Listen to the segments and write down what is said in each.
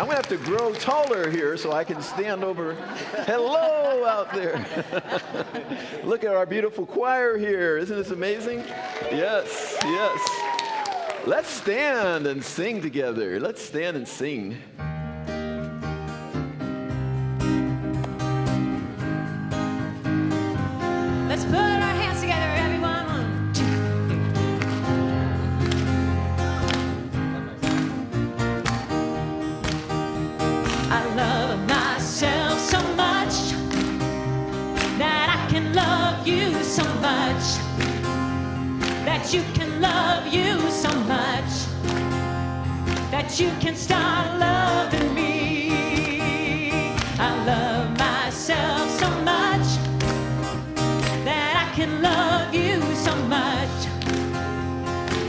going to have to grow taller here so I can stand over. Hello out there. Look at our beautiful choir here. Isn't this amazing? Yes, yes. Let's stand and sing together. Let's stand and sing. Let's put our hands together, everyone. 1, 2, 3. I love myself so much that I can love you so much, that you can love you so much, that you can start loving me. I love myself so much that I can love you so much,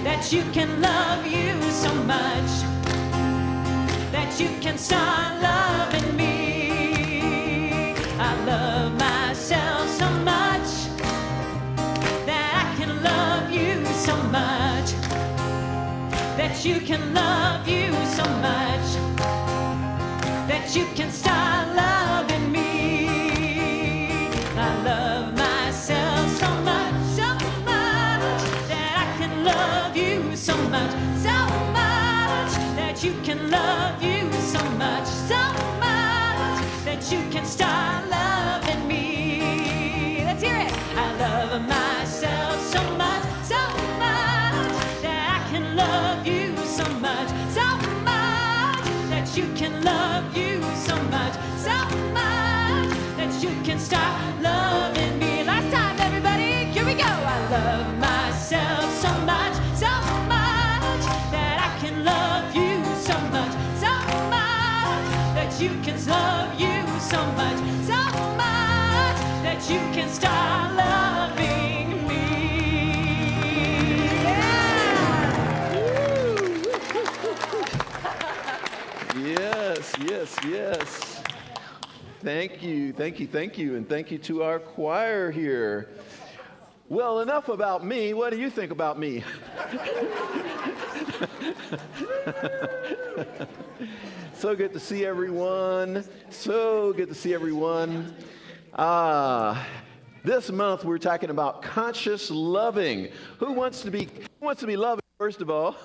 that you can love you so much, that you can start loving me. I love myself so much that I can love you so much, that you can love you so much, that you can start loving me. I love myself so much, so much, that I can love you so much, so much, that you can love you so much, so much, that you can start loving me. Let's hear it. I love myself so much, so much, that I can love you so much, so much, that you can love you so much, so much, that you can start loving me. Last time, everybody, here we go. I love myself so much, so much, that I can love you so much, so much, that you can love you so much, so much, that you can start loving me. Yeah. Yes, yes, yes. Thank you, thank you, thank you, and thank you to our choir here. Well, enough about me. What do you think about me? So good to see everyone. So good to see everyone. This month we're talking about conscious loving. Who wants to be loving, first of all?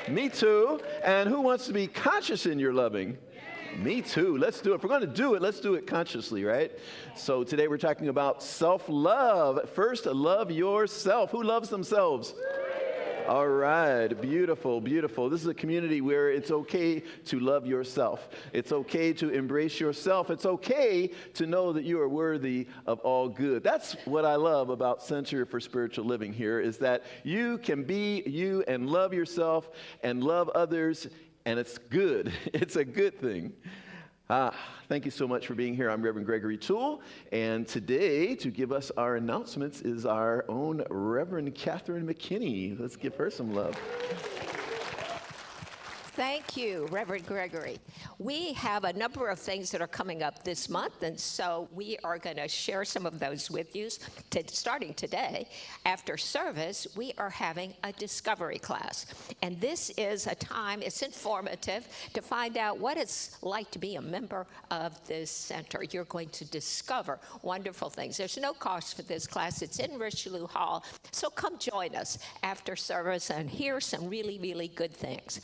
Me too. And who wants to be conscious in your loving? Me too. Let's do it. If we're going to do it, let's do it consciously, right? So today we're talking about self-love. First, love yourself. Who loves themselves? All right. Beautiful, beautiful. This is a community where it's okay to love yourself. It's okay to embrace yourself. It's okay to know that you are worthy of all good. That's what I love about Center for Spiritual Living here, is that you can be you and love yourself and love others. And it's good. It's a good thing. Thank you so much for being here. I'm Reverend Gregory Toole. And today, to give us our announcements, is our own Reverend Catherine McKinney. Let's give her some love. Thank you, Reverend Gregory. We have a number of things that are coming up this month, and so we are going to share some of those with you. Starting today, after service, we are having a discovery class. And this is a time, it's informative, to find out what it's like to be a member of this center. You're going to discover wonderful things. There's no cost for this class. It's in Richelieu Hall. So come join us after service and hear some really, really good things.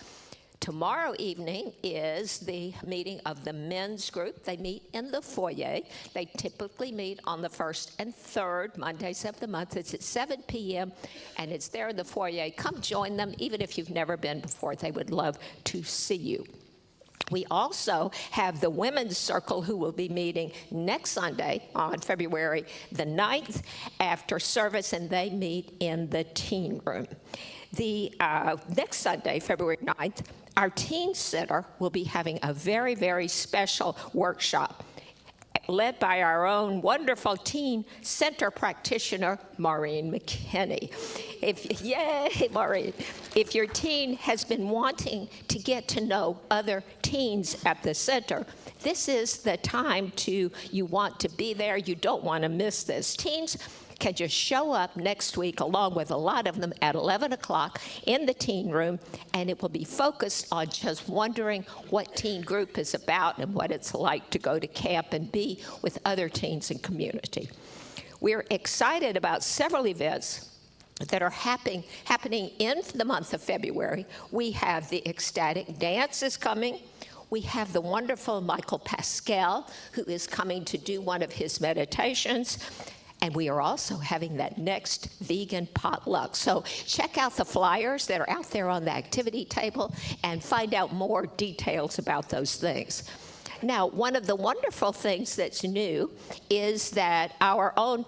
Tomorrow evening is the meeting of the men's group. They meet in the foyer. They typically meet on the first and third Mondays of the month. It's at 7 p.m., and it's there in the foyer. Come join them, even if you've never been before. They would love to see you. We also have the Women's Circle, who will be meeting next Sunday on February the 9th after service, and they meet in the teen room. The next Sunday, February 9th, our Teen Center will be having a very, very special workshop led by our own wonderful teen center practitioner, Maureen McKinney. Yay, Maureen. If your teen has been wanting to get to know other teens at the center, this is the time you want to be there. You don't want to miss this. Teens can just show up next week along with a lot of them at 11 o'clock in the teen room, and it will be focused on just wondering what teen group is about and what it's like to go to camp and be with other teens and community. We're excited about several events that are happening in the month of February. We have the ecstatic dance is coming. We have the wonderful Michael Pascal, who is coming to do one of his meditations. And we are also having that next vegan potluck. So check out the flyers that are out there on the activity table and find out more details about those things. Now, one of the wonderful things that's new is that our own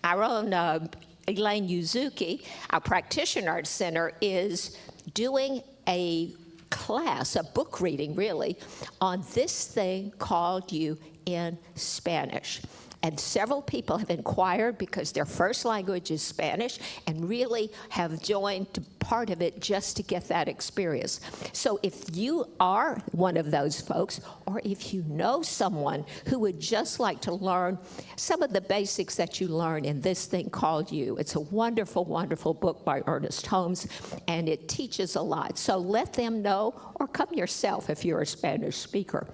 Elaine Yuzuki, our practitioner arts center, is doing a class, a book reading really, on this thing called You in Spanish. And several people have inquired because their first language is Spanish and really have joined part of it just to get that experience. So if you are one of those folks, or if you know someone who would just like to learn some of the basics that you learn in this thing called You, it's a wonderful, wonderful book by Ernest Holmes, and it teaches a lot. So let them know, or come yourself if you're a Spanish speaker.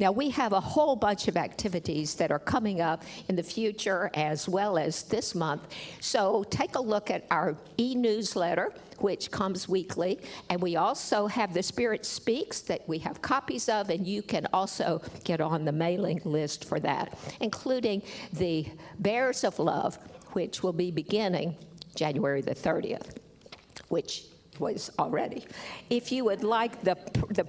Now, we have a whole bunch of activities that are coming up in the future as well as this month. So take a look at our e-newsletter, which comes weekly. And we also have the Spirit Speaks that we have copies of, and you can also get on the mailing list for that, including the Bears of Love, which will be beginning January the 30th, which was already. If you would like the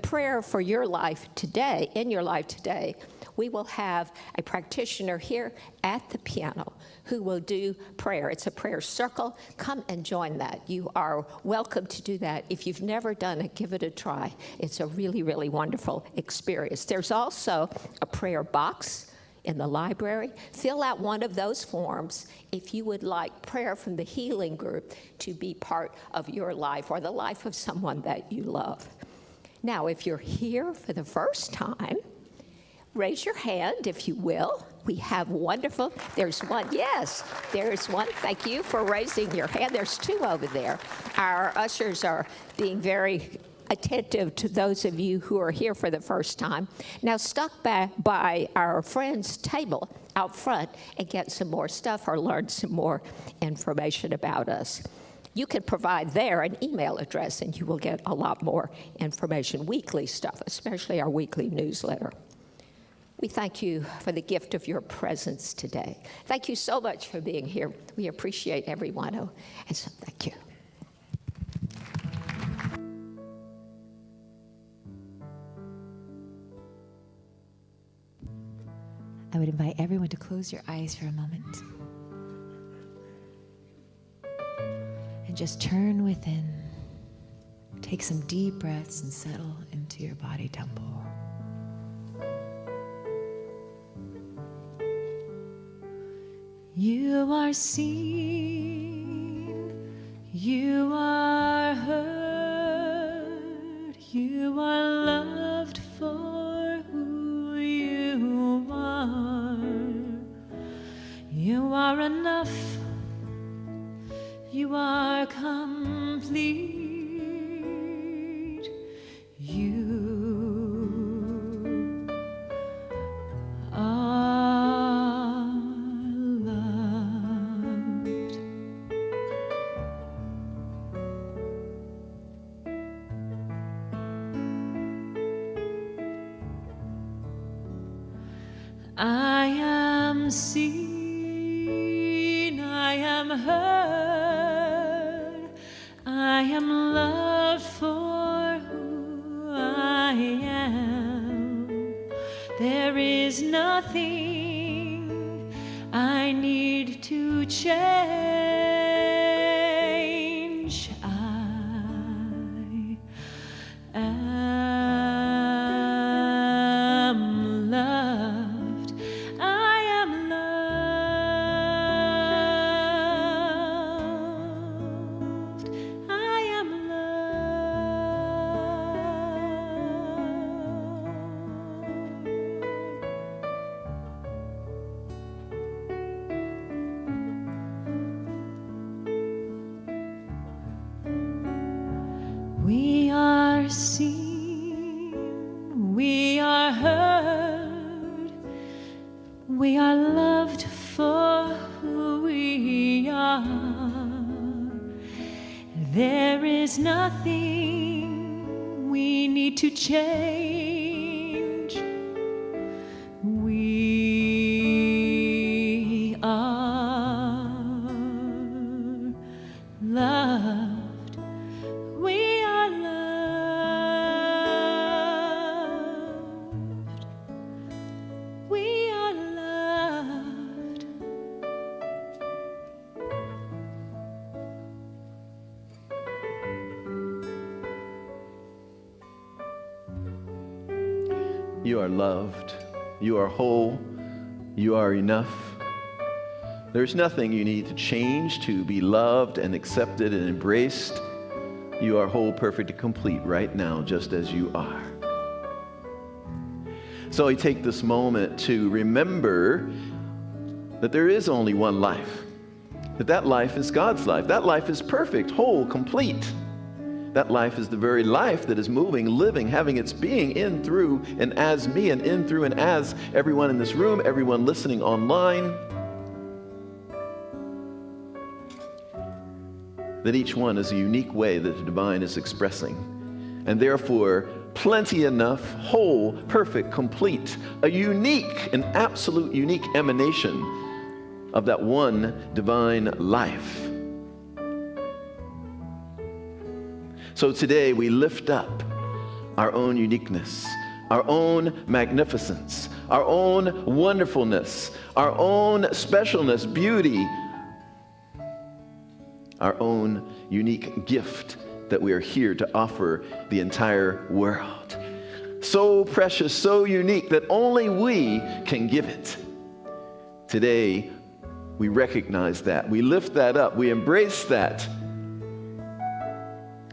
prayer for your life today, in your life today, we will have a practitioner here at the piano who will do prayer. It's a prayer circle. Come and join that. You are welcome to do that. If you've never done it, give it a try. It's a really, really wonderful experience. There's also a prayer box in the library. Fill out one of those forms if you would like prayer from the healing group to be part of your life or the life of someone that you love. Now, if you're here for the first time, raise your hand if you will. We have wonderful, there's one, yes, there's one. Thank you for raising your hand. There's two over there. Our ushers are being very attentive to those of you who are here for the first time. Now, stop by our friend's table out front and get some more stuff or learn some more information about us. You can provide there an email address and you will get a lot more information, weekly stuff, especially our weekly newsletter. We thank you for the gift of your presence today. Thank you so much for being here. We appreciate everyone, and so thank you. I would invite everyone to close your eyes for a moment and just turn within. Take some deep breaths and settle into your body temple. You are seen, you are heard, you are loved for who you are. You are enough, you are complete. You are loved. I am seen, I am heard, I am loved for who I am. There is nothing I need to change. I am loved. I am loved. I am loved. we are heard, we are loved for who we are. There is nothing we need to change. We are loved. We are loved. We are loved. You are loved. You are whole. You are enough. There's nothing you need to change to be loved and accepted and embraced. You are whole, perfect, and complete right now, just as you are. So I take this moment to remember that there is only one life, that life is God's life. That life is perfect, whole, complete. That life is the very life that is moving, living, having its being in, through, and as me, and in, through, and as everyone in this room, everyone listening online. That each one is a unique way that the divine is expressing, and therefore plenty enough, whole, perfect, complete, a unique, an absolute unique emanation of that one divine life. So today we lift up our own uniqueness, our own magnificence, our own wonderfulness, our own specialness, beauty, our own unique gift that we are here to offer the entire world. So precious, so unique that only we can give it. Today, we recognize that. We lift that up. We embrace that.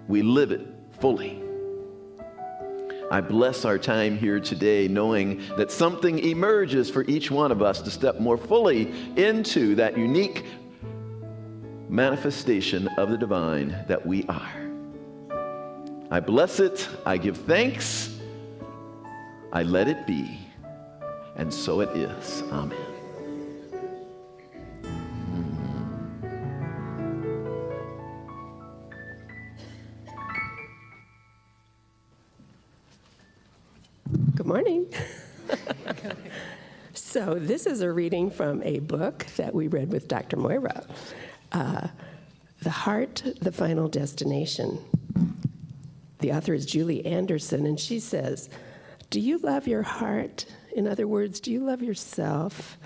We live it fully. I bless our time here today knowing that something emerges for each one of us to step more fully into that unique manifestation of the divine that we are. I bless it. I give thanks. I let it be. And so it is. Amen. Good morning. So this is a reading from a book that we read with Dr. Moira, The Heart, the Final Destination. The author is Julie Anderson, and she says, do you love your heart? In other words, do you love yourself?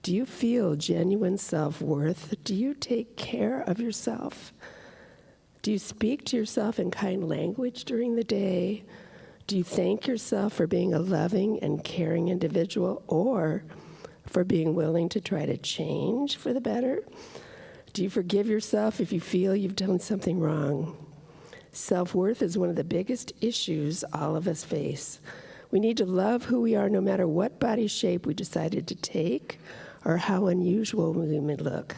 Do you feel genuine self-worth? Do you take care of yourself? Do you speak to yourself in kind language during the day? Do you thank yourself for being a loving and caring individual, or for being willing to try to change for the better? Do you forgive yourself if you feel you've done something wrong? Self-worth is one of the biggest issues all of us face. We need to love who we are no matter what body shape we decided to take or how unusual we may look.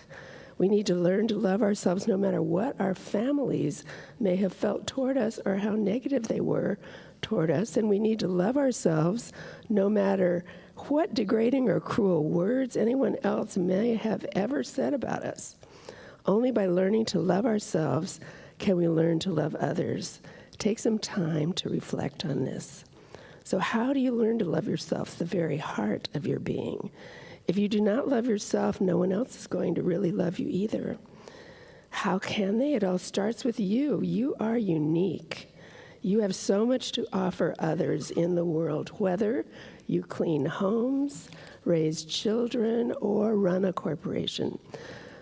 We need to learn to love ourselves no matter what our families may have felt toward us or how negative they were toward us, and we need to love ourselves no matter what degrading or cruel words anyone else may have ever said about us. Only by learning to love ourselves can we learn to love others. Take some time to reflect on this. So how do you learn to love yourself, the very heart of your being? If you do not love yourself, no one else is going to really love you either. How can they? It all starts with you. You are unique. You have so much to offer others in the world, whether you clean homes, raise children, or run a corporation.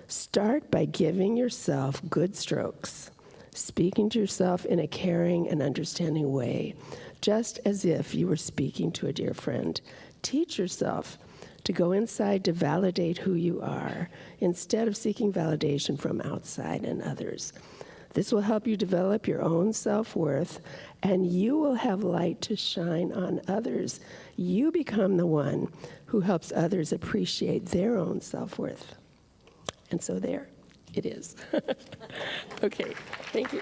Start by giving yourself good strokes, speaking to yourself in a caring and understanding way, just as if you were speaking to a dear friend. Teach yourself to go inside to validate who you are, instead of seeking validation from outside and others. This will help you develop your own self-worth, and you will have light to shine on others. You become the one who helps others appreciate their own self-worth. And so there it is. Okay, thank you.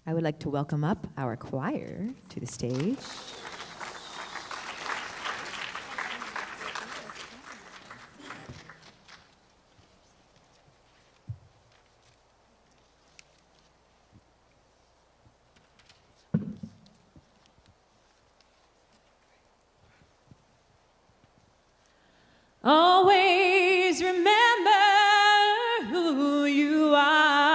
I would like to welcome up our choir to the stage. Always remember who you are.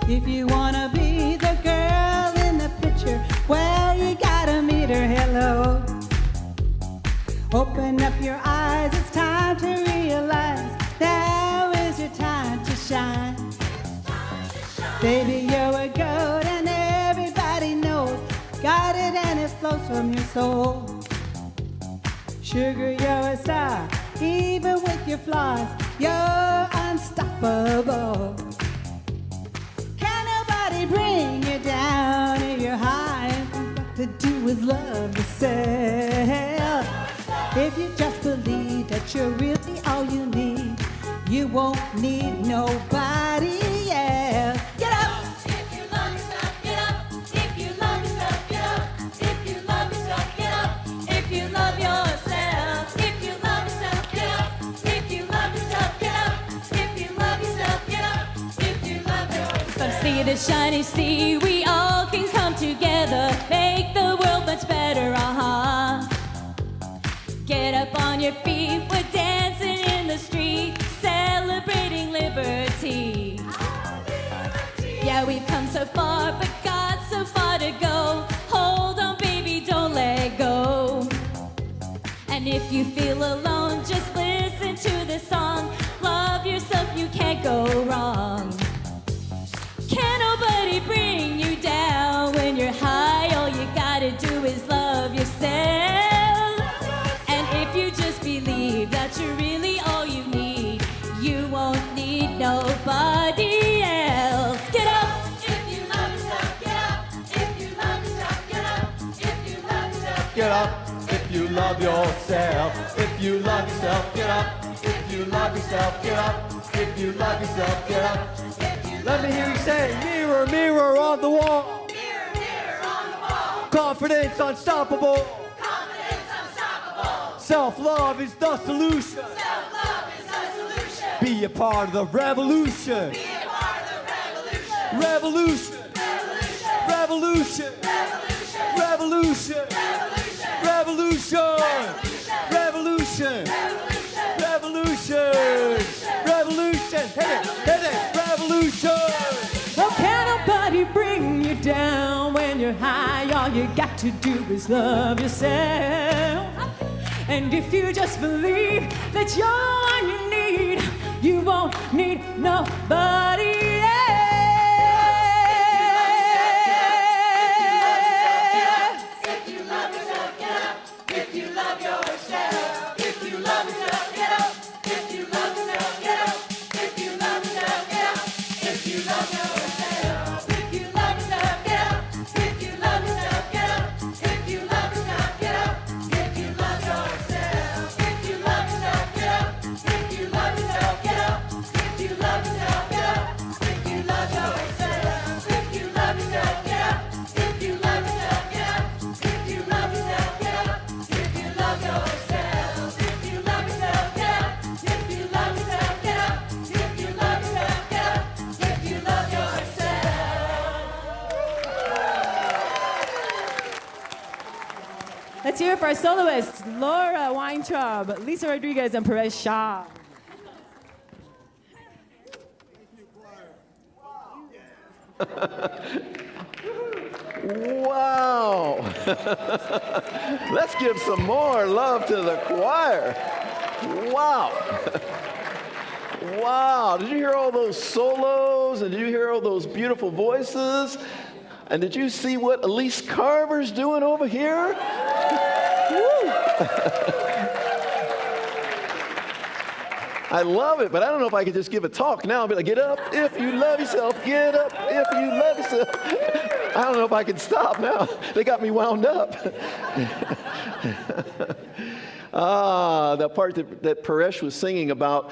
If you wanna be the girl in the picture, well, you gotta meet her. Hello. Open up your eyes, it's time to realize now is your time to shine. Baby, you're a goat and everybody knows. Got it and it flows from your soul. Sugar, you're a star, even with your flaws, you're unstoppable. Can't nobody bring you down if you're high. What to do is love yourself. If you just believe that you're really all you need, you won't need nobody else. Get up! If you love yourself, get up. If you love yourself, get up. If you love yourself, get up. If you love yourself, if you love yourself, get up. If you love yourself, get up. If you love yourself, get up. If you love yourself. From sea to shining sea, we all can come together, make the world much better. Get up on your feet, we're dancing in the street, celebrating liberty. Yeah, we've come so far, but got so far to go. Hold on, baby, don't let go. And if you feel alone, just listen to this song. Love yourself, you can't go wrong. Can't nobody bring you down when you're high. All you gotta do is love yourself. And if you just believe that you're really all you need, you won't need nobody else. Get up! If you love yourself, get up. If you love yourself, get up. If you love yourself, Get up if you love yourself. If you love yourself, get up. If you love yourself, get up. If you love yourself, get up. Let me hear you say, mirror, mirror on the wall. mirror, mirror on the wall. Confidence unstoppable. Confidence unstoppable. Self-love is the solution. Self-love is the solution. Be a part of the revolution. Be a part of the revolution. Revolution. Revolution. Revolution. Revolution. Revolution. Revolution. Revolution. Revolution. Hit it. Hit it. Revolution. Oh, can't nobody bring you down when you're high. All you got to do is love yourself. And if you just believe that you're all you need, you won't need nobody else. If you love yourself, get up. If you love yourself, if you love yourself, get up. If you love yourself, get up. If you love yourself, get up. If you love yourself, if you love yourself, get up. If you love yourself, get up. If you love yourself, get up. If you love yourself, if you love yourself, get up. If you love yourself, get up. If you love yourself, get up. If you love yourself, if you love yourself, get up. If you love yourself, get up. If you love yourself, get up. If you love yourself, if you love yourself, get up. If you love yourself, get up. If you love yourself, get up. If you love yourself. Let's hear it for our soloists, Laura Weintraub, Lisa Rodriguez, and Perez Shah. Wow. Let's give some more love to the choir. Wow. Wow. Did you hear all those solos? And did you hear all those beautiful voices? And did you see what Elise Carver's doing over here? Woo. I love it, but I don't know if I could just give a talk now. I'll be like, get up if you love yourself. Get up if you love yourself. I don't know if I can stop now. They got me wound up. The part that Paresh was singing about,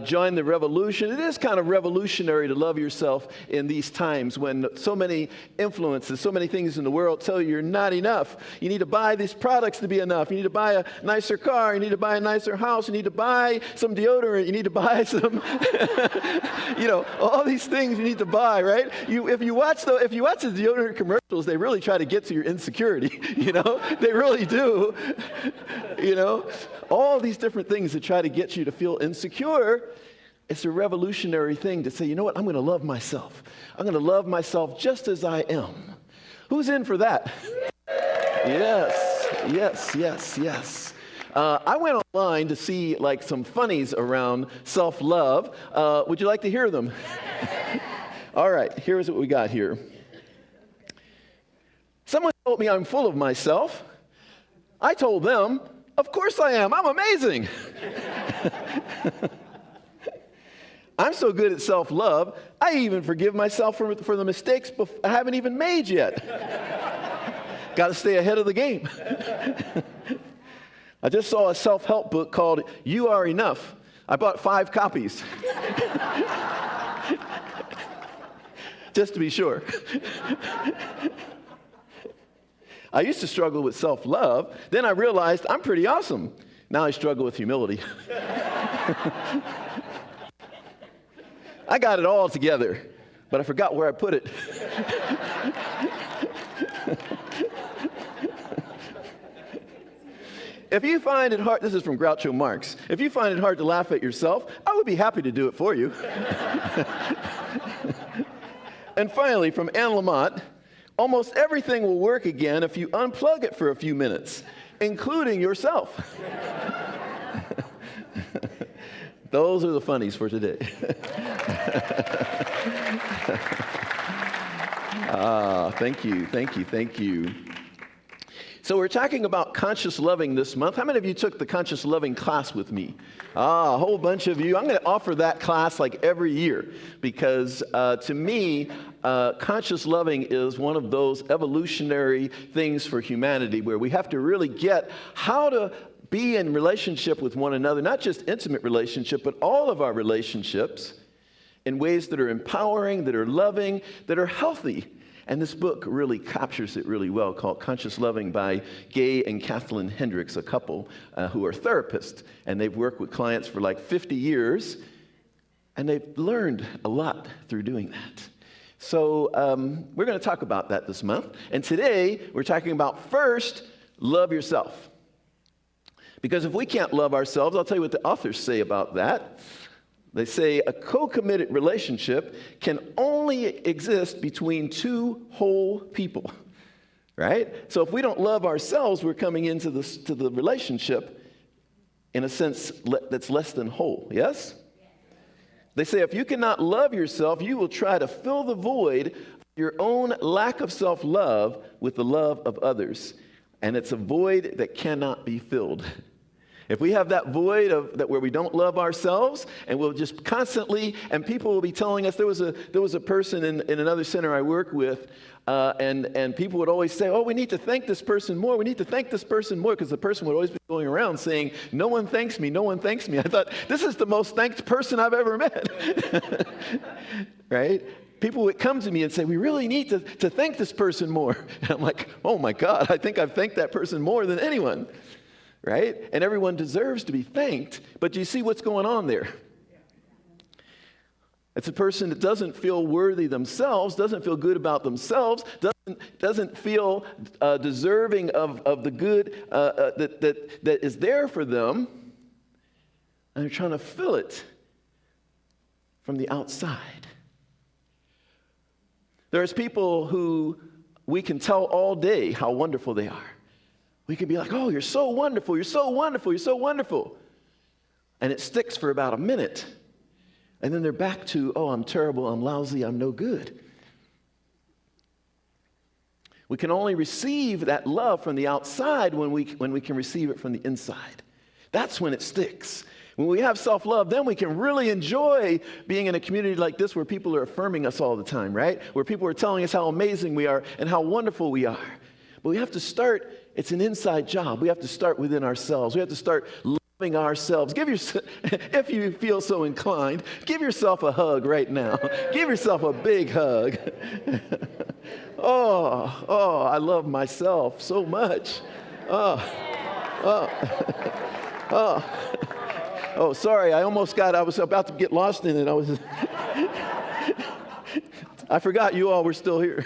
join the revolution. It is kind of revolutionary to love yourself in these times when so many influences, so many things in the world tell you you're not enough. You need to buy these products to be enough. You need to buy a nicer car. You need to buy a nicer house. You need to buy some deodorant. You need to buy some, all these things you need to buy, right? If you watch the deodorant commercials, they really try to get to your insecurity, They really do. All these different things that try to get you to feel insecure. It's a revolutionary thing to say, you know what, I'm going to love myself. I'm going to love myself just as I am. Who's in for that? Yes. I went online to see some funnies around self-love. Would you like to hear them? All right, here's what we got here. Someone told me I'm full of myself. I told them, of course I am. I'm amazing. I'm so good at self-love, I even forgive myself for the mistakes I haven't even made yet. Got to stay ahead of the game. I just saw a self-help book called You Are Enough. I bought 5 copies. Just to be sure. I used to struggle with self-love. Then I realized I'm pretty awesome. Now I struggle with humility. I got it all together, but I forgot where I put it. If you find it hard, this is from Groucho Marx, if you find it hard to laugh at yourself, I would be happy to do it for you. And finally, from Anne Lamott, almost everything will work again if you unplug it for a few minutes, including yourself. Those are the funnies for today. Thank you. So we're talking about conscious loving this month. How many of you took the conscious loving class with me? A whole bunch of you. I'm going to offer that class every year because to me, conscious loving is one of those evolutionary things for humanity where we have to really get how to be in relationship with one another, not just intimate relationship, but all of our relationships in ways that are empowering, that are loving, that are healthy. And this book really captures it really well, called Conscious Loving by Gay and Kathleen Hendricks, a couple who are therapists. And they've worked with clients for 50 years, and they've learned a lot through doing that. So we're going to talk about that this month. And today, we're talking about first, love yourself. Because if we can't love ourselves, I'll tell you what the authors say about that. They say a co-committed relationship can only exist between 2 whole people, right? So if we don't love ourselves, we're coming into the relationship in a sense that's less than whole, yes? They say if you cannot love yourself, you will try to fill the void of your own lack of self-love with the love of others. And it's a void that cannot be filled. If we have that void where we don't love ourselves, and we'll just constantly, and people will be telling us, there was a person in another center I work with, and people would always say, oh, we need to thank this person more. We need to thank this person more, because the person would always be going around saying, no one thanks me, no one thanks me. I thought, this is the most thanked person I've ever met. Right? People would come to me and say, we really need to thank this person more. And I'm like, oh my God, I think I've thanked that person more than anyone. Right? And everyone deserves to be thanked, but do you see what's going on there? It's a person that doesn't feel worthy themselves, doesn't feel good about themselves, doesn't feel deserving of the good that is there for them, and they're trying to fill it from the outside. There's people who we can tell all day how wonderful they are. We could be like, oh, you're so wonderful, you're so wonderful, you're so wonderful. And it sticks for about a minute. And then they're back to, oh, I'm terrible, I'm lousy, I'm no good. We can only receive that love from the outside when we can receive it from the inside. That's when it sticks. When we have self-love, then we can really enjoy being in a community like this where people are affirming us all the time, right? Where people are telling us how amazing we are and how wonderful we are. But we have to start, it's an inside job. We have to start within ourselves. We have to start loving ourselves. If you feel so inclined, give yourself a hug right now. Give yourself a big hug. Oh, I love myself so much. Oh, sorry, I was about to get lost in it. I forgot you all were still here.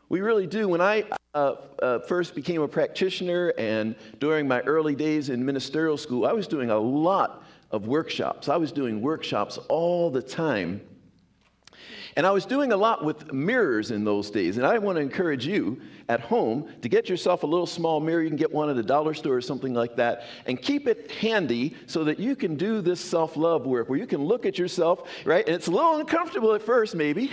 We really do. When I first became a practitioner and during my early days in ministerial school, I was doing a lot of workshops. I was doing workshops all the time. And I was doing a lot with mirrors in those days. And I want to encourage you at home to get yourself a little small mirror. You can get one at a dollar store or something like that. And keep it handy so that you can do this self-love work where you can look at yourself, right? And it's a little uncomfortable at first, maybe,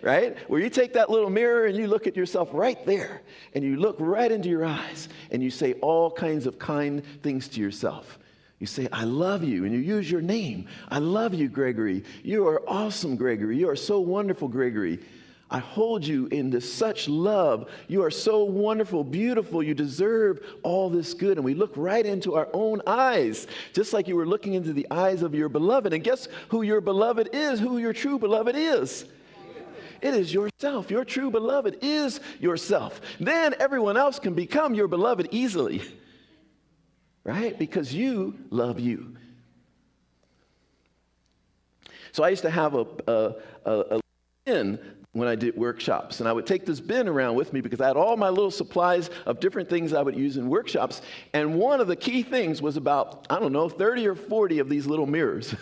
right? Where you take that little mirror and you look at yourself right there. And you look right into your eyes. And you say all kinds of kind things to yourself. You say, I love you, and you use your name. I love you, Gregory. You are awesome, Gregory. You are so wonderful, Gregory. I hold you into such love. You are so wonderful, beautiful. You deserve all this good. And we look right into our own eyes, just like you were looking into the eyes of your beloved. And guess who your beloved is, who your true beloved is? It is yourself. Your true beloved is yourself. Then everyone else can become your beloved easily. Right? Because you love you. So I used to have a bin when I did workshops. And I would take this bin around with me because I had all my little supplies of different things I would use in workshops. And one of the key things was about, 30 or 40 of these little mirrors.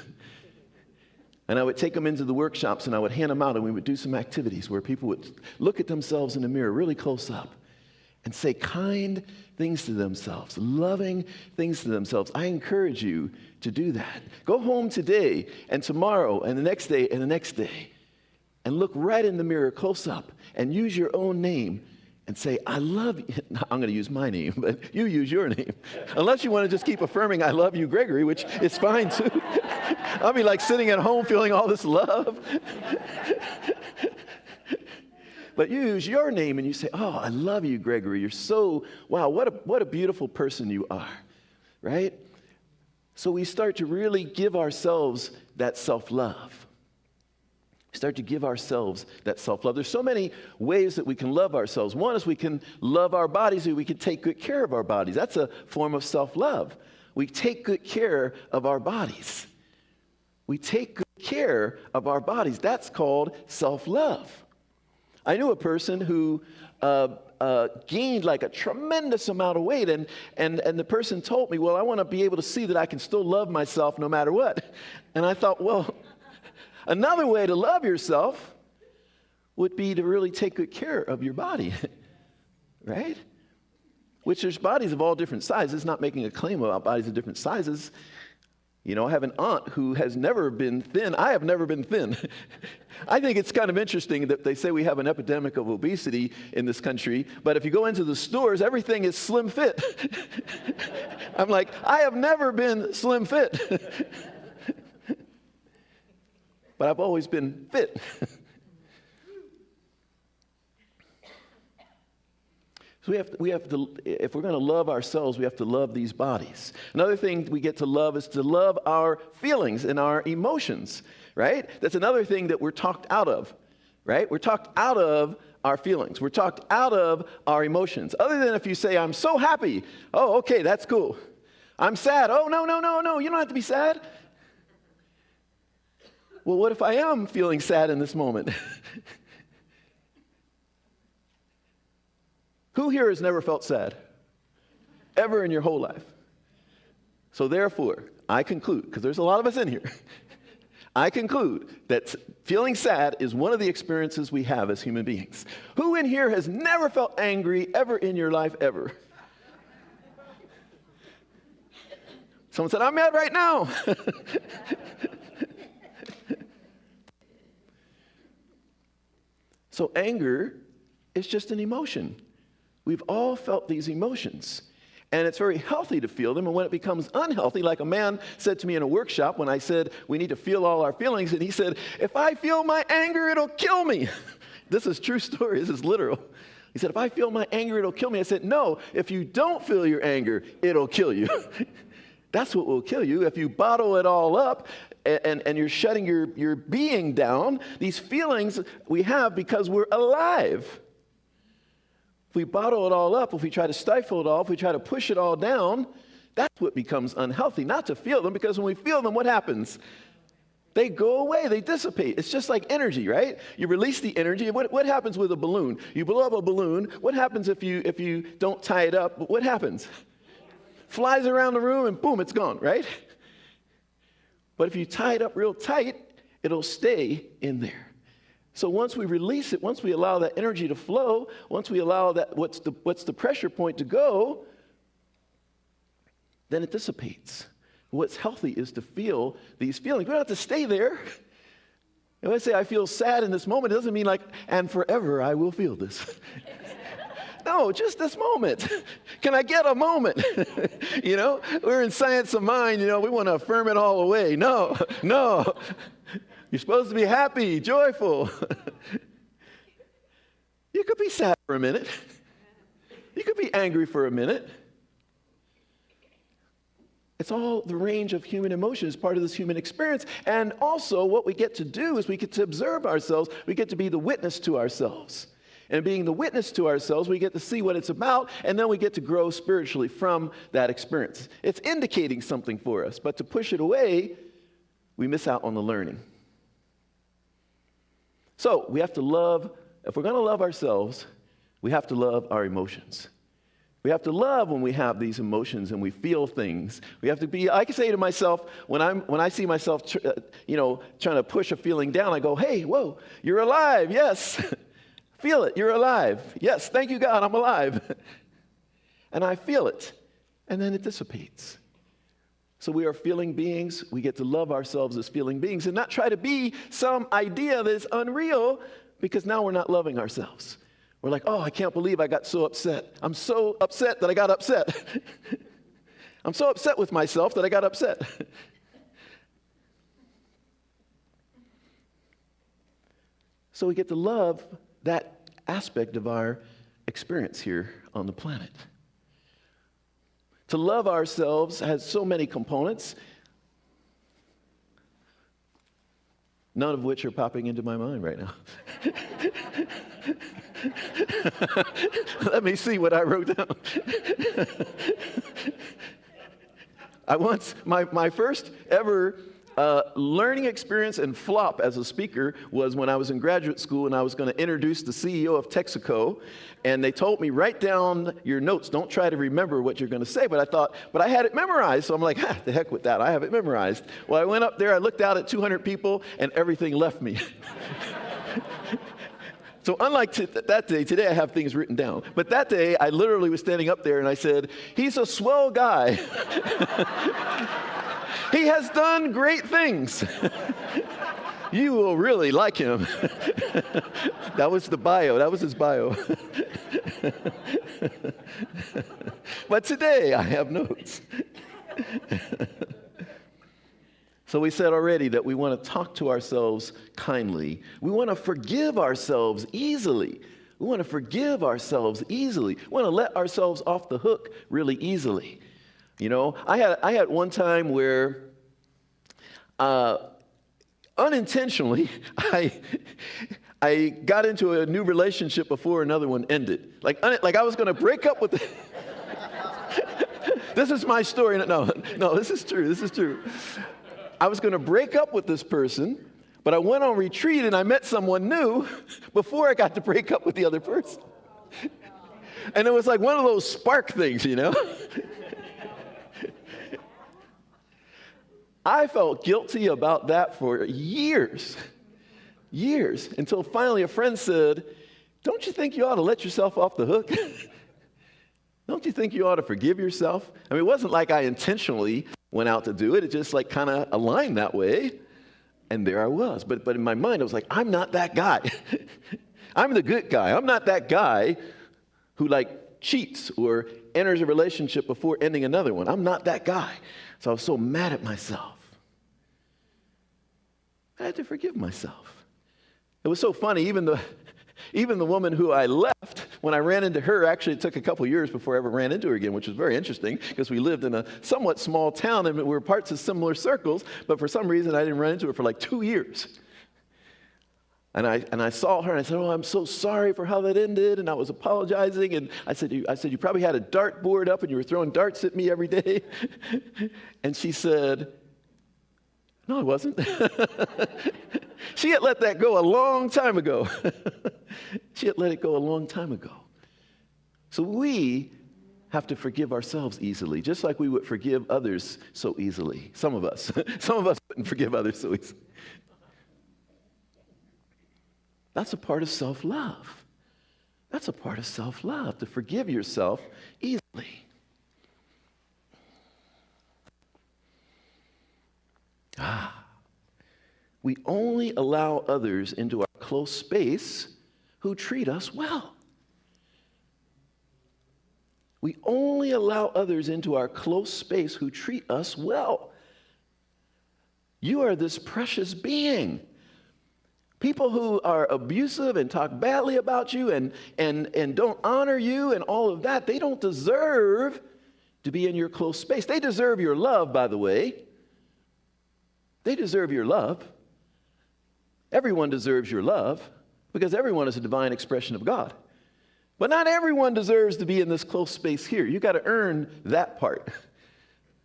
And I would take them into the workshops and I would hand them out and we would do some activities where people would look at themselves in the mirror really close up and say kind things to themselves, loving things to themselves. I encourage you to do that. Go home today and tomorrow and the next day and the next day and look right in the mirror close up and use your own name and say, I love you. I'm going to use my name, but you use your name. Unless you want to just keep affirming, I love you, Gregory, which is fine too. I'll be like sitting at home feeling all this love. But you use your name and you say, oh, I love you, Gregory. You're so, wow, what a beautiful person you are, right? So we start to really give ourselves that self-love. Start to give ourselves that self-love. There's so many ways that we can love ourselves. One is we can love our bodies, and we can take good care of our bodies. That's a form of self-love. We take good care of our bodies. We take good care of our bodies. That's called self-love. I knew a person who gained like a tremendous amount of weight, and the person told me, well, I want to be able to see that I can still love myself no matter what. And I thought, well, another way to love yourself would be to really take good care of your body, right? Which there's bodies of all different sizes, not making a claim about bodies of different sizes. You know, I have an aunt who has never been thin. I have never been thin. I think it's kind of interesting that they say we have an epidemic of obesity in this country, but if you go into the stores, everything is slim fit. I'm like, I have never been slim fit. But I've always been fit. So we have to, if we're going to love ourselves, we have to love these bodies. Another thing we get to love is to love our feelings and our emotions, right? That's another thing that we're talked out of, right? We're talked out of our feelings. We're talked out of our emotions. Other than if you say, I'm so happy. Oh, okay, that's cool. I'm sad. Oh, no, you don't have to be sad. Well, what if I am feeling sad in this moment? Who here has never felt sad? Ever in your whole life? So therefore, I conclude, because there's a lot of us in here, I conclude that feeling sad is one of the experiences we have as human beings. Who in here has never felt angry ever in your life, ever? Someone said, I'm mad right now. So anger is just an emotion. We've all felt these emotions, and it's very healthy to feel them. And when it becomes unhealthy, like a man said to me in a workshop when I said we need to feel all our feelings, and he said, if I feel my anger, it'll kill me. This is true story. This is literal. He said, if I feel my anger, it'll kill me. I said, no, if you don't feel your anger, it'll kill you. That's what will kill you. If you bottle it all up and you're shutting your being down, these feelings we have because we're alive. If we bottle it all up, if we try to stifle it all, if we try to push it all down, that's what becomes unhealthy. Not to feel them, because when we feel them, what happens? They go away, they dissipate. It's just like energy, right? You release the energy. What happens with a balloon? You blow up a balloon. What happens if you don't tie it up? What happens? Flies around the room and boom, it's gone, right? But if you tie it up real tight, it'll stay in there. So once we release it, once we allow that energy to flow, once we allow that what's the pressure point to go, then it dissipates. What's healthy is to feel these feelings. We don't have to stay there. If I say I feel sad in this moment, it doesn't mean like, and forever I will feel this. No, just this moment. Can I get a moment? We're in science of mind, we want to affirm it all away. No. You're supposed to be happy, joyful. You could be sad for a minute. You could be angry for a minute. It's all the range of human emotion. It's part of this human experience. And also what we get to do is we get to observe ourselves. We get to be the witness to ourselves. And being the witness to ourselves, we get to see what it's about, and then we get to grow spiritually from that experience. It's indicating something for us, but to push it away, we miss out on the learning. So we have to love, if we're going to love ourselves, we have to love our emotions. We have to love when we have these emotions and we feel things. We have to be, I can say to myself, when I see myself, trying to push a feeling down, I go, hey, whoa, you're alive, yes. Feel it, you're alive. Yes, thank you, God, I'm alive. And I feel it, and then it dissipates. So we are feeling beings. We get to love ourselves as feeling beings and not try to be some idea that is unreal, because now we're not loving ourselves. We're like, oh, I can't believe I got so upset. I'm so upset that I got upset. I'm so upset with myself that I got upset. So we get to love that aspect of our experience here on the planet. To love ourselves has so many components, none of which are popping into my mind right now. Let me see what I wrote down. My first ever learning experience and flop as a speaker was when I was in graduate school and I was going to introduce the CEO of Texaco, and they told me, write down your notes. Don't try to remember what you're going to say. But I had it memorized. So I'm like, the heck with that. I have it memorized. Well, I went up there, I looked out at 200 people, and everything left me. So unlike that day, today I have things written down. But that day, I literally was standing up there and I said, he's a swell guy. He has done great things. You will really like him. That was the bio. That was his bio. But today I have notes. So we said already that we want to talk to ourselves kindly. We want to forgive ourselves easily. We want to forgive ourselves easily. We want to let ourselves off the hook really easily. I had one time where unintentionally I got into a new relationship before another one ended. Like I was going to break up with This is my story. No, this is true. This is true. I was going to break up with this person, but I went on retreat and I met someone new before I got to break up with the other person. And it was like one of those spark things, I felt guilty about that for years, until finally a friend said, don't you think you ought to let yourself off the hook? Don't you think you ought to forgive yourself? I mean, it wasn't like I intentionally went out to do it. It just like kind of aligned that way. And there I was. But in my mind, I was like, I'm not that guy. I'm the good guy. I'm not that guy who like cheats or enters a relationship before ending another one. I'm not that guy. So I was so mad at myself. I had to forgive myself. It was so funny, even Even the woman who I left, when I ran into her, actually it took a couple years before I ever ran into her again, which was very interesting because we lived in a somewhat small town and we were parts of similar circles, but for some reason I didn't run into her for like 2 years. And I saw her and I said, oh, I'm so sorry for how that ended. And I was apologizing. And I said, you probably had a dartboard up and you were throwing darts at me every day. And she said, no, I wasn't. She had let that go a long time ago. She had let it go a long time ago. So we have to forgive ourselves easily, just like we would forgive others so easily. Some of us wouldn't forgive others so easily. That's a part of self-love. That's a part of self-love, to forgive yourself easily. We only allow others into our close space who treat us well. We only allow others into our close space who treat us well. You are this precious being. People who are abusive and talk badly about you and don't honor you and all of that, they don't deserve to be in your close space. They deserve your love, by the way. They deserve your love. Everyone deserves your love because everyone is a divine expression of God. But not everyone deserves to be in this close space here. You got to earn that part,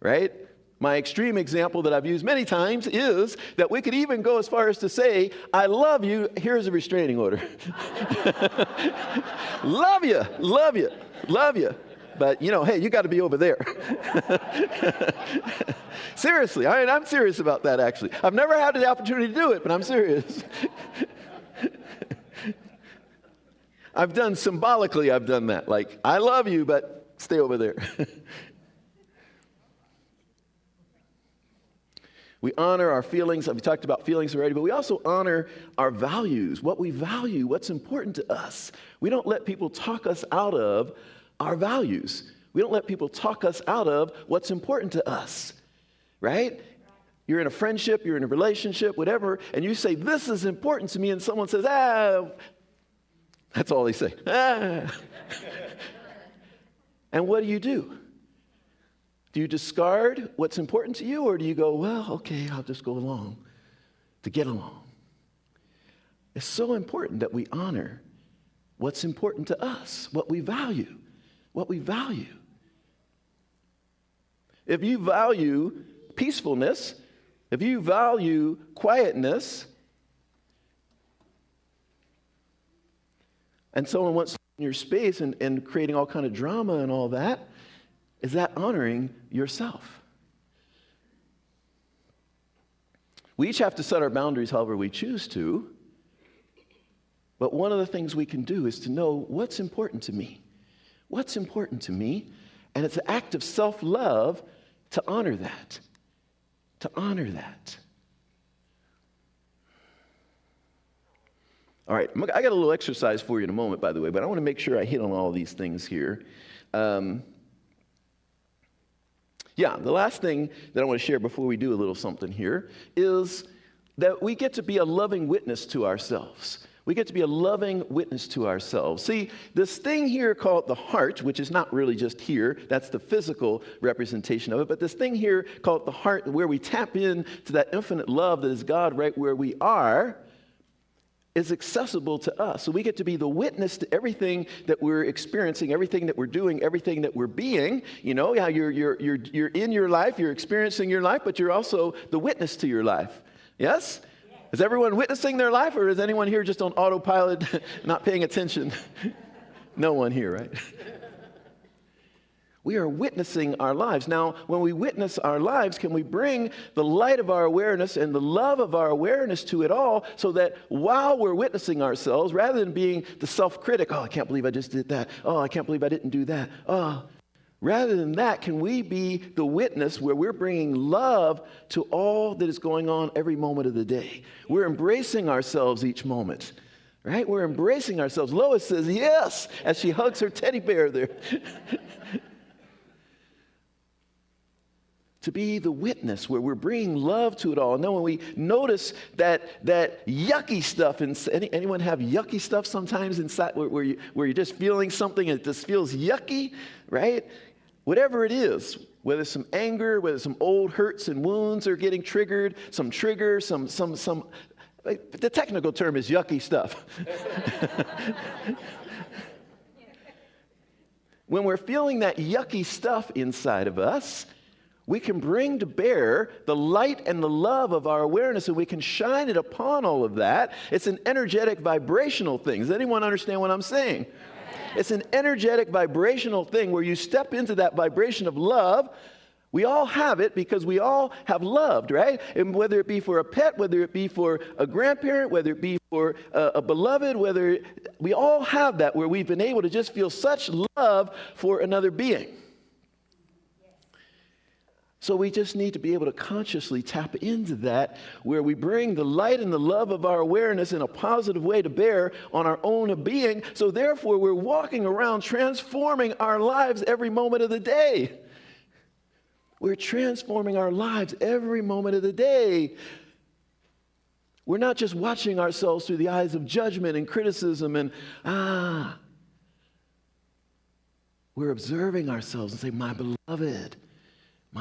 right? My extreme example that I've used many times is that we could even go as far as to say, I love you, here's a restraining order. Love you, love you, love you. But, hey, you got to be over there. Seriously, I'm serious about that, actually. I've never had the opportunity to do it, but I'm serious. I've done that. Like, I love you, but stay over there. We honor our feelings. We talked about feelings already, but we also honor our values, what we value, what's important to us. We don't let people talk us out of our values. We don't let people talk us out of what's important to us, right? You're in a friendship, you're in a relationship, whatever, and you say, this is important to me, and someone says, that's all they say. And what do? Do you discard what's important to you, or do you go, well, okay, I'll just go along to get along? It's so important that we honor what's important to us, what we value, what we value. If you value peacefulness, if you value quietness, and someone wants in your space and creating all kind of drama and all that, is that honoring yourself? We each have to set our boundaries however we choose to, but one of the things we can do is to know what's important to me. What's important to me? And it's an act of self-love to honor that. To honor that. All right, I got a little exercise for you in a moment, by the way, but I want to make sure I hit on all these things here. The last thing that I want to share before we do a little something here is that we get to be a loving witness to ourselves. We get to be a loving witness to ourselves. See, this thing here called the heart, which is not really just here, that's the physical representation of it, but this thing here called the heart, where we tap in to that infinite love that is God right where we are, is accessible to us. So we get to be the witness to everything that we're experiencing, everything that we're doing, everything that we're being. You know, how you're in your life, you're experiencing your life, but you're also the witness to your life. Yes? Is everyone witnessing their life, or is anyone here just on autopilot, not paying attention? No one here, right? We are witnessing our lives. Now, when we witness our lives, can we bring the light of our awareness and the love of our awareness to it all, so that while we're witnessing ourselves, rather than being the self-critic, oh, I can't believe I just did that. Oh, I can't believe I didn't do that. Oh, rather than that, can we be the witness where we're bringing love to all that is going on every moment of the day? We're embracing ourselves each moment, right? We're embracing ourselves. Lois says yes as she hugs her teddy bear there. to be the witness where we're bringing love to it all. And then when we notice that yucky stuff, anyone have yucky stuff sometimes inside where you're just feeling something and it just feels yucky, right? Whatever it is, whether it's some anger, whether some old hurts and wounds are getting triggered, some trigger, some the technical term is yucky stuff. When we're feeling that yucky stuff inside of us, we can bring to bear the light and the love of our awareness, and we can shine it upon all of that. It's an energetic vibrational thing. Does anyone understand what I'm saying? It's an energetic vibrational thing where you step into that vibration of love. We all have it because we all have loved, right? And whether it be for a pet, whether it be for a grandparent, whether it be for a beloved, we all have that where we've been able to just feel such love for another being. So we just need to be able to consciously tap into that where we bring the light and the love of our awareness in a positive way to bear on our own being. So therefore, we're walking around transforming our lives every moment of the day. We're transforming our lives every moment of the day. We're not just watching ourselves through the eyes of judgment and criticism and, we're observing ourselves and saying, my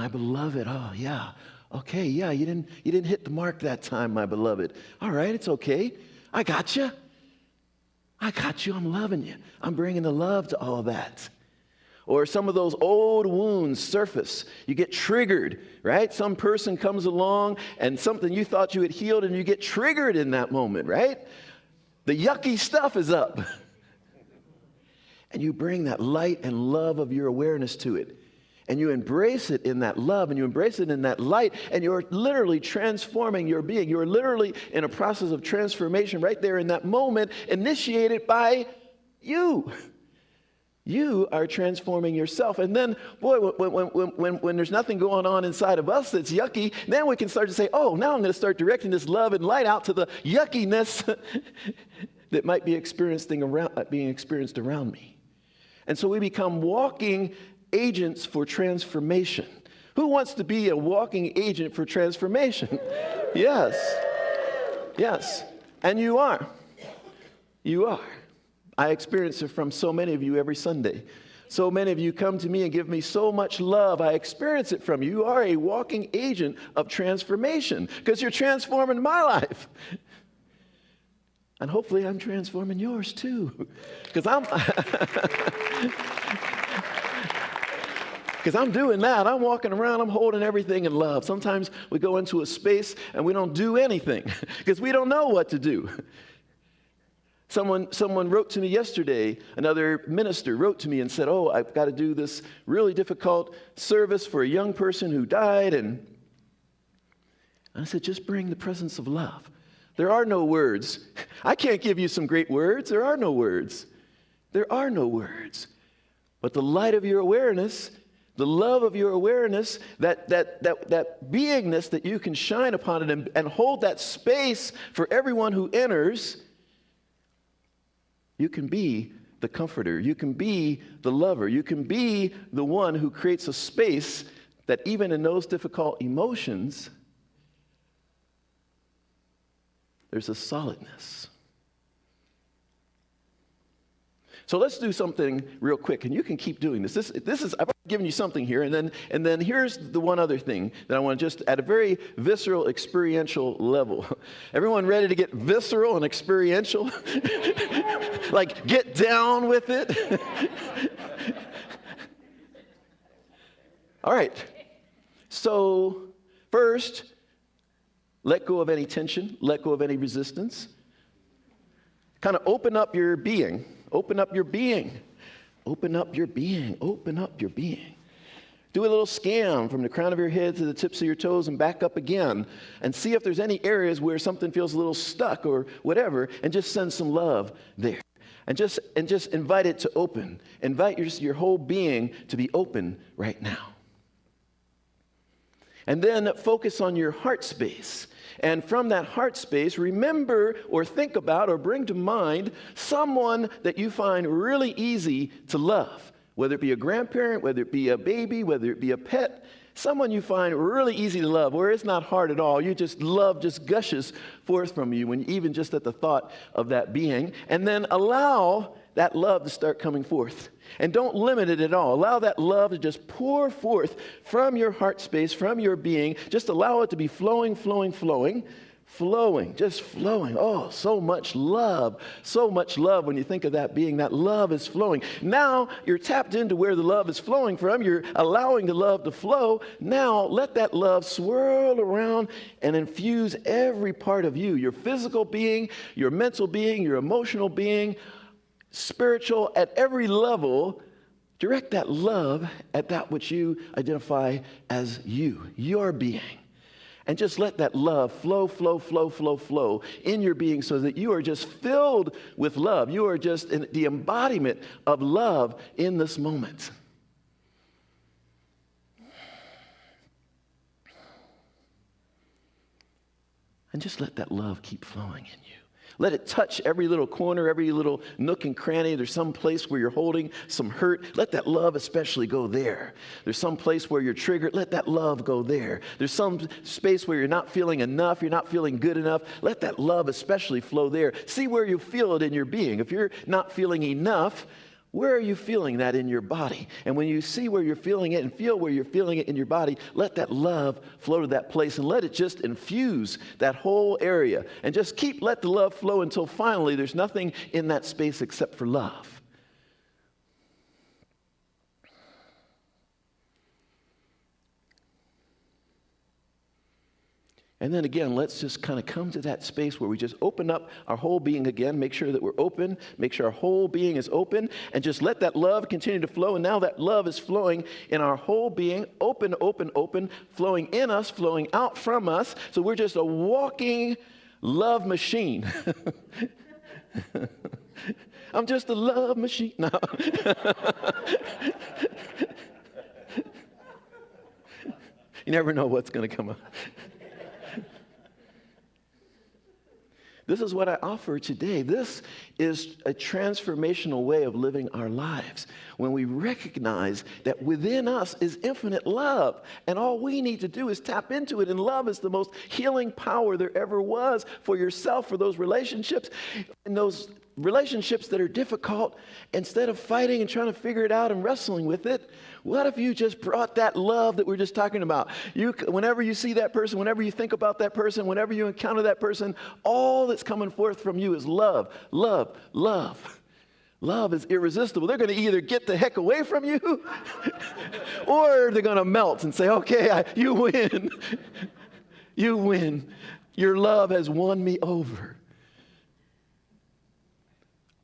beloved, oh yeah, okay, yeah, you didn't hit the mark that time, my beloved. All right, it's okay. I got you. I'm loving you. I'm bringing the love to all of that. Or some of those old wounds surface. You get triggered, right? Some person comes along and something you thought you had healed and you get triggered in that moment, right? The yucky stuff is up. And you bring that light and love of your awareness to it. And you embrace it in that love, and you embrace it in that light, and you're literally transforming your being. You're literally in a process of transformation right there in that moment, initiated by you. You are transforming yourself. And then, boy, when there's nothing going on inside of us that's yucky, then we can start to say, oh, now I'm going to start directing this love and light out to the yuckiness that might be being experienced around me. And so we become walking agents for transformation. Who wants to be a walking agent for transformation? Yes. And you are. I experience it from so many of you every Sunday. So many of you come to me and give me so much love. I experience it from you. You are a walking agent of transformation because you're transforming my life. And hopefully I'm transforming yours too. Because I'm doing that. I'm walking around, I'm holding everything in love. Sometimes we go into a space and we don't do anything because we don't know what to do. Someone wrote to me yesterday, another minister wrote to me and said, oh, I've got to do this really difficult service for a young person who died. And I said, just bring the presence of love. There are no words. I can't give you some great words. There are no words. But the light of your awareness, the love of your awareness, that beingness that you can shine upon it and hold that space for everyone who enters, you can be the comforter. You can be the lover. You can be the one who creates a space that even in those difficult emotions, there's a solidness. So let's do something real quick, and you can keep doing this. This is I've given you something here, and then here's the one other thing that I want to just at a very visceral, experiential level. Everyone ready to get visceral and experiential? Like get down with it? All right. So first, let go of any tension, let go of any resistance. Kind of open up your being. Open up your being. Open up your being. Open up your being. Do a little scan from the crown of your head to the tips of your toes and back up again and see if there's any areas where something feels a little stuck or whatever, and just send some love there. And just invite it to open. Invite your whole being to be open right now. And then focus on your heart space. And from that heart space, remember or think about or bring to mind someone that you find really easy to love. whether it be a grandparent, whether it be a baby, whether it be a pet, someone you find really easy to love, where it's not hard at all. You just love just gushes forth from you when even just at the thought of that being. And then allow that love to start coming forth. And don't limit it at all. Allow that love to just pour forth from your heart space, from your being. Just allow it to be flowing, flowing, flowing. Flowing, just flowing. Oh, so much love. So much love when you think of that being. That love is flowing. Now you're tapped into where the love is flowing from. You're allowing the love to flow. Now let that love swirl around and infuse every part of you. Your physical being, your mental being, your emotional being, spiritual, at every level. Direct that love at that which you identify as you, your being. And just let that love flow, flow, flow, flow, flow in your being so that you are just filled with love. You are just in the embodiment of love in this moment. And just let that love keep flowing in you. Let it touch every little corner, every little nook and cranny. There's some place where you're holding some hurt. Let that love especially go there. There's some place where you're triggered. Let that love go there. There's some space where you're not feeling enough. You're not feeling good enough. Let that love especially flow there. See where you feel it in your being. If you're not feeling enough, where are you feeling that in your body? And when you see where you're feeling it and feel where you're feeling it in your body, let that love flow to that place and let it just infuse that whole area. And just let the love flow until finally there's nothing in that space except for love. And then again, let's just kind of come to that space where we just open up our whole being again, make sure that we're open, make sure our whole being is open, and just let that love continue to flow. And now that love is flowing in our whole being, open, open, open, flowing in us, flowing out from us. So we're just a walking love machine. I'm just a love machine. No. You never know what's going to come up. This is what I offer today. This is a transformational way of living our lives when we recognize that within us is infinite love, and all we need to do is tap into it, and love is the most healing power there ever was for yourself, for those relationships, and those relationships that are difficult. Instead of fighting and trying to figure it out and wrestling with it, what if you just brought that love that we're just talking about? Whenever you see that person, whenever you think about that person, whenever you encounter that person, all that's coming forth from you is love, love, love. Love is irresistible. They're going to either get the heck away from you or they're going to melt and say, okay, you win. You win. Your love has won me over.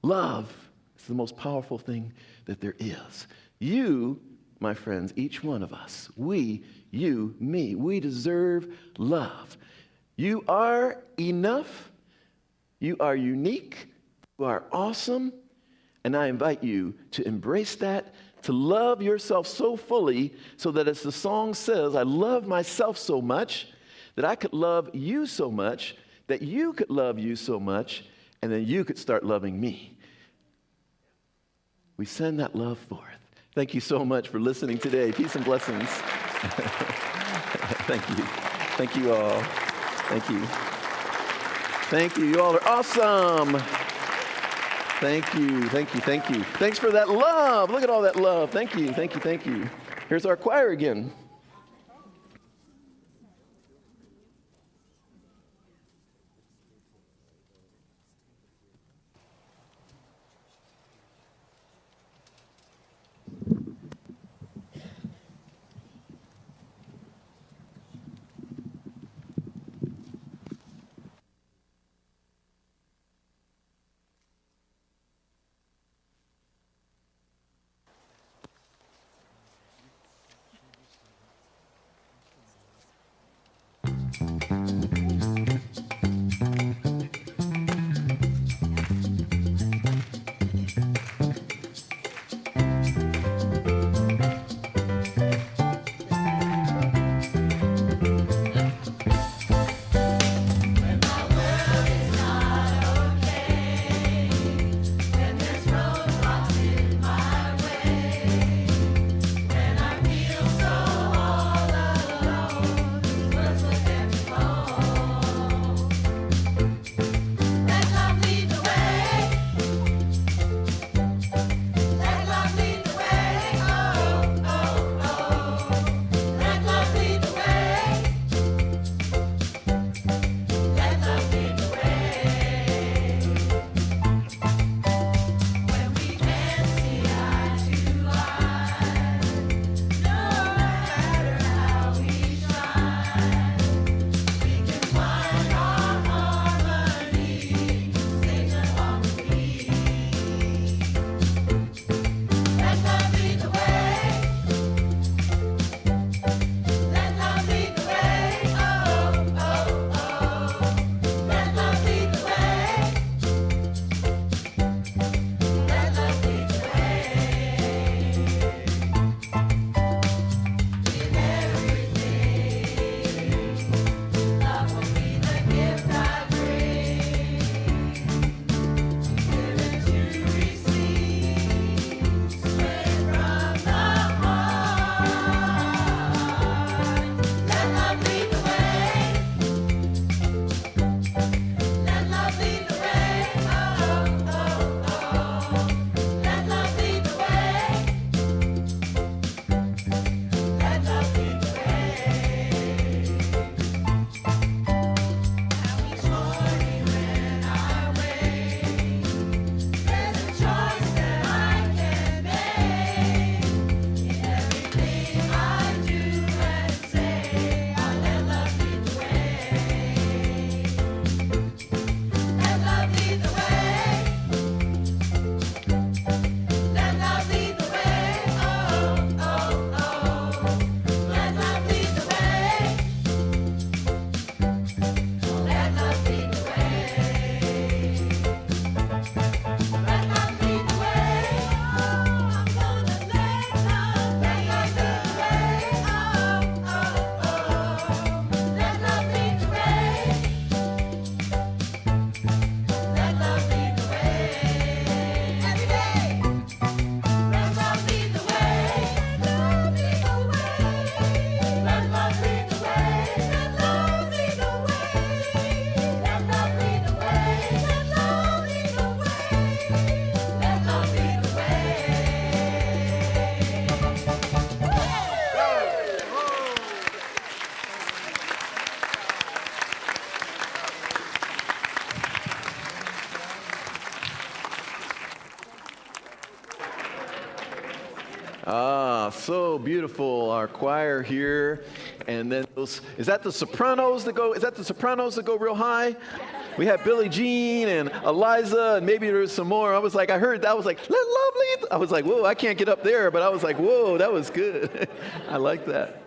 Love is the most powerful thing that there is. You, my friends, each one of us, we, you, me, we deserve love. You are enough. You are unique. You are awesome. And I invite you to embrace that, to love yourself so fully so that, as the song says, I love myself so much that I could love you so much, that you could love you so much, and then you could start loving me. We send that love forth. Thank you so much for listening today. Peace and blessings. Thank you. Thank you all. Thank you. Thank you. You all are awesome. Thank you. Thank you. Thank you. Thanks for that love. Look at all that love. Thank you. Thank you. Thank you. Here's our choir again. So beautiful, our choir here. And then is that the sopranos that go real high? We had Billie Jean and Eliza, and maybe there's some more. I heard that, I was like, lovely. I was like, whoa, I can't get up there, but I was like, whoa, that was good. I like that.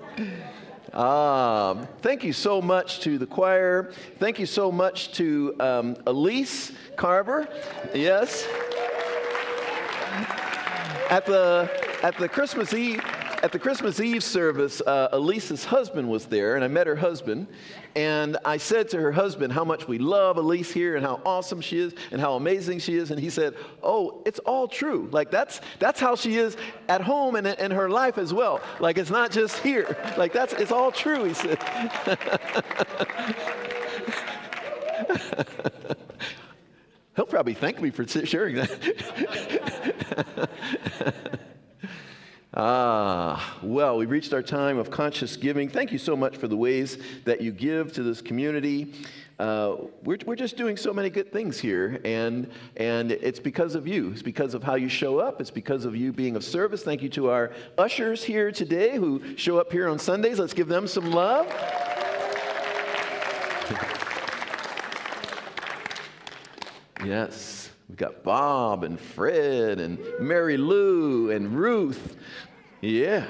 Thank you so much to the choir. Thank you so much to Elise Carver. Yes. At the Christmas Eve service, Elise's husband was there, and I met her husband. And I said to her husband how much we love Elise here and how awesome she is and how amazing she is. And he said, "Oh, it's all true. Like that's how she is at home and in her life as well. Like it's not just here. Like it's all true." He said. He'll probably thank me for sharing that. Well, we've reached our time of conscious giving. Thank you so much for the ways that you give to this community. We're just doing so many good things here, and it's because of you. It's because of how you show up. It's because of you being of service. Thank you to our ushers here today who show up here on Sundays. Let's give them some love. Yes. We've got Bob and Fred and Mary Lou and Ruth. Yeah,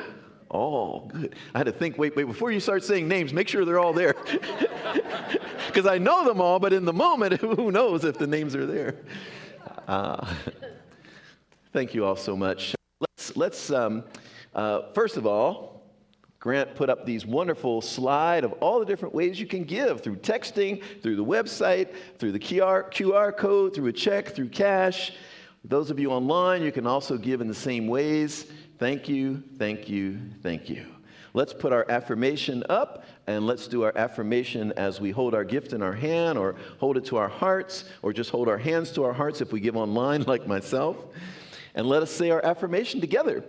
all good. I had to think, wait, before you start saying names, make sure they're all there. Because I know them all, but in the moment, who knows if the names are there. Thank you all so much. Let's first of all, Grant put up these wonderful slide of all the different ways you can give through texting, through the website, through the QR code, through a check, through cash. Those of you online, you can also give in the same ways. Thank you, thank you, thank you. Let's put our affirmation up, and let's do our affirmation as we hold our gift in our hand or hold it to our hearts or just hold our hands to our hearts if we give online like myself. And let us say our affirmation together.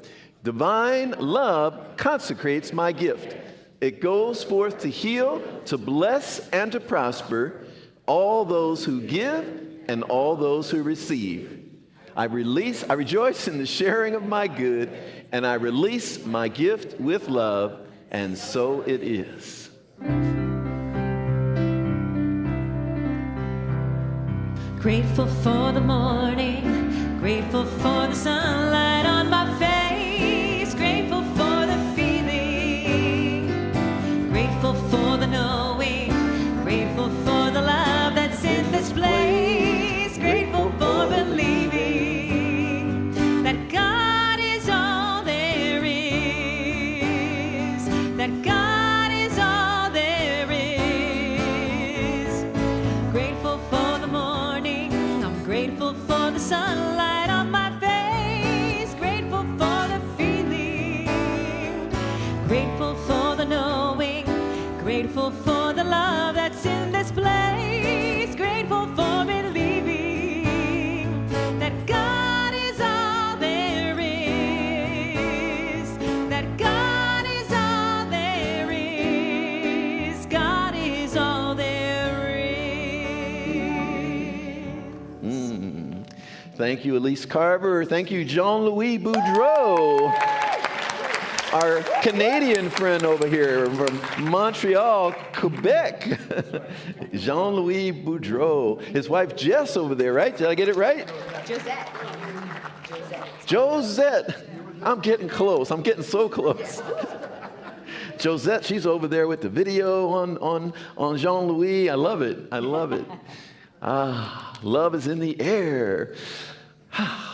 Divine love consecrates my gift. It goes forth to heal, to bless, and to prosper all those who give and all those who receive. I rejoice in the sharing of my good, and I release my gift with love, and so it is. Grateful for the morning, grateful for the sunlight on my face, grateful for the feeling, grateful for the knowing, grateful for the love that's in this place, grateful for believing that God is all there is, that God is all there is. Grateful for the morning, I'm grateful for the sunlight on my face, grateful for the feeling, grateful for the knowing, grateful for the love that's in this place, grateful for believing that God is all there is, that God is all there is, God is all there is. Thank you, Elise Carver. Thank you, Jean-Louis Boudreau, our Canadian friend over here from Montreal, Quebec. Jean-Louis Boudreau. His wife Jess over there, right? Did I get it right? Josette. I'm getting close. I'm getting so close. Josette, she's over there with the video on Jean-Louis. I love it. I love it. Love is in the air.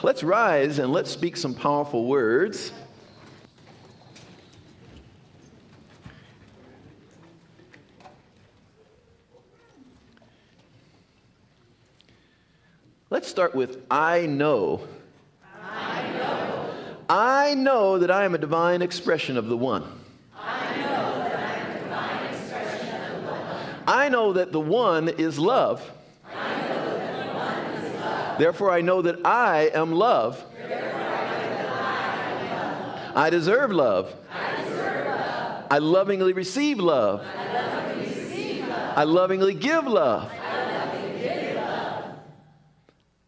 Let's rise and let's speak some powerful words. Let's start with I know. I know. I know that I am a divine expression of the One. I know that I am a divine expression of the One. I know that the One is love. I know that the One is love. Therefore, I know that I am love. Therefore, I know that I am love. I deserve love. I deserve love. I lovingly receive love. I lovingly receive love. I lovingly give love. I lovingly give love.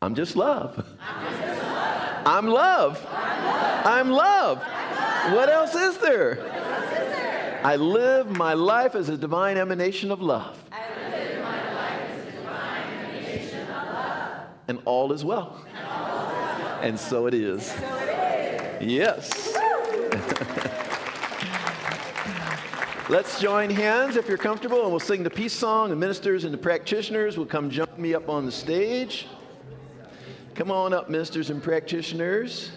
I'm just love. I'm just love. I'm love. I'm love. I'm love. I'm love. What else is there? I live my life as a divine emanation of love. And all is well. And so it is. Yes. Let's join hands if you're comfortable, and we'll sing the peace song. The ministers and the practitioners will come join me up on the stage. Come on up, ministers and practitioners.